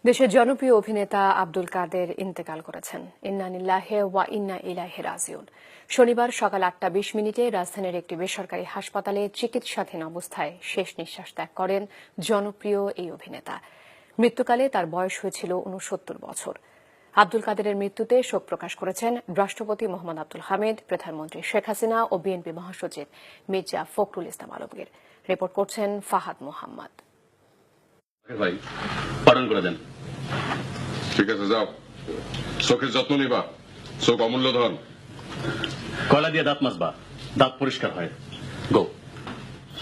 দেশের জনপ্রিয় অভিনেতা আব্দুল কাদের ইন্তেকাল করেছেন। ইন্না লিল্লাহি ওয়া ইন্না ইলাইহি রাজিউন। শনিবার সকাল 8:20 রাজধানীর একটি বেসরকারি হাসপাতালে চিকিৎসাধীন অবস্থায় শেষ নিঃশ্বাস ত্যাগ করেন জনপ্রিয় এই অভিনেতা। মৃত্যুকালে তার বয়স হয়েছিল 69 বছর। আব্দুল কাদেরের মৃত্যুতে শোক প্রকাশ করেছেন রাষ্ট্রপতি মোহাম্মদ আব্দুল হামিদ, প্রধানমন্ত্রী শেখ হাসিনা ও বিএনপি মহাসচিব মির্জা ফখরুল ইসলাম আলমগীর। রিপোর্ট করছেন ফাহাদ মোহাম্মদ। ভাই পালন করে দেন। ঠিক আছে, যাও, চোখের যত্ন নিবা, চোখ অমূল্য ধন। কয়লা দিয়ে দাঁত মাজবা, দাঁত পরিষ্কার হয়। গো।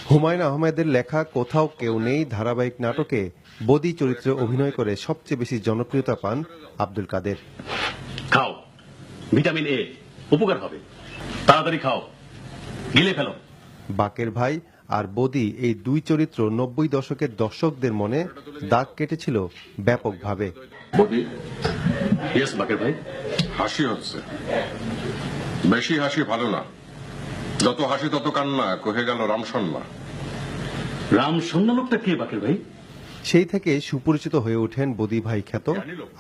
হুমায়ুন আহমেদের লেখা কোথাও কেউ নেই ধারাবাহিক নাটকে বদি চরিত্রে অভিনয় করে সবচেয়ে বেশি জনপ্রিয়তা পান আব্দুল কাদের। খাও, ভিটামিন এ, উপকার হবে। তাড়াতাড়ি খাও, গিলে ফেলো। বাকের ভাই আর বদি এই দুই চরিত্র 90 দশকের দর্শকদের মনে দাগ কেটেছিল ব্যাপকভাবে। বদি, ইয়েস বাকের ভাই। হাসি হচ্ছে, বেশি হাসি ভালো না। যত হাসি তত কান্না, কহে গেল রামসন্না। রাম সন্না লোকটা কে বাকের ভাই? সেই থেকে সুপরিচিত হয়ে ওঠেন বদি ভাই খ্যাত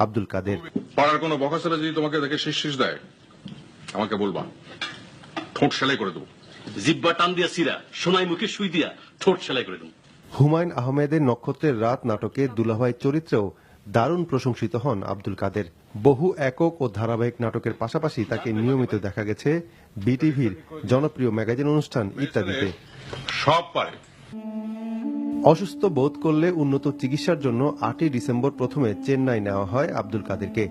আব্দুল কাদের। পাড়ার কোনো বকাছেরা যদি তোমাকে দেখে শীষ দেয়, আমাকে বলবা, ঠোঁট সেলাই করে দেবো। জিব্বা টান দিয়া সিরা, সোনাই মুখে সুই দিয়া ঠোঁট সেলাই করে দেবো। হুমায়ুন আহমেদের নক্ষত্রের রাত নাটকে দুলাভাই চরিত্রেও দারুণ প্রশংসিত হন আব্দুল কাদের। বহু একক ও ধারাবাহিক নাটকের পাশাপাশি তাকে নিয়মিত দেখা গেছে বিটিভির জনপ্রিয় ম্যাগাজিন অনুষ্ঠান ইত্যাদিতে। সব পারে। অসুস্থ বোধ করলে উন্নত চিকিৎসার জন্য 8ই ডিসেম্বর প্রথমে চেন্নাই নেওয়া হয় আব্দুল কাদেরকে।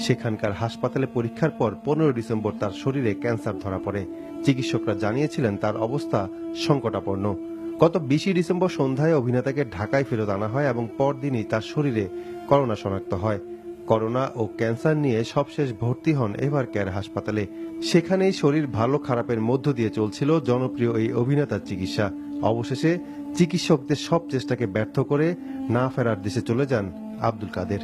সেখানকার হাসপাতালে পরীক্ষার পর 15 ডিসেম্বর তার শরীরে ক্যান্সার ধরা পড়ে। চিকিৎসকরা জানিয়েছিলেন তার অবস্থা সংকটাপন্ন। গত 20 ডিসেম্বর সন্ধ্যায় অভিনেতাকে ঢাকায় ফেরত আনা হয় এবং পরদিনই তার শরীরে করোনা শনাক্ত হয়। করোনা ও ক্যান্সার নিয়ে সবশেষ ভর্তি হন এভার কেয়ার হাসপাতালে। সেখানেই শরীর ভালো খারাপের মধ্য দিয়ে চলছিল জনপ্রিয় এই অভিনেতার চিকিৎসা। অবশেষে চিকিৎসকদের সব চেষ্টাকে ব্যর্থ করে না ফেরার দেশে চলে যান আব্দুল কাদের।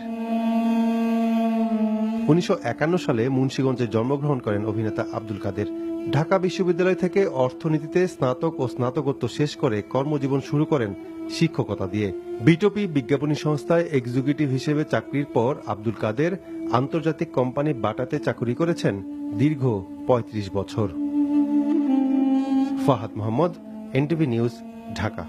1951 সালে মুন্সিগঞ্জে জন্মগ্রহণ করেন অভিনেতা আব্দুল কাদের। ঢাকা বিশ্ববিদ্যালয় থেকে অর্থনীতিতে স্নাতক ও স্নাতকোত্তর শেষ করে কর্মজীবন শুরু করেন শিক্ষকতা দিয়ে। বিটপি বিজ্ঞাপনী সংস্থায় এক্সিকিউটিভ হিসেবে চাকরির পর আব্দুল কাদের আন্তর্জাতিক কোম্পানি বাটাতে চাকরি করেছেন দীর্ঘ 35 বছর। Fahad Mohammad, NTV news, Dhaka.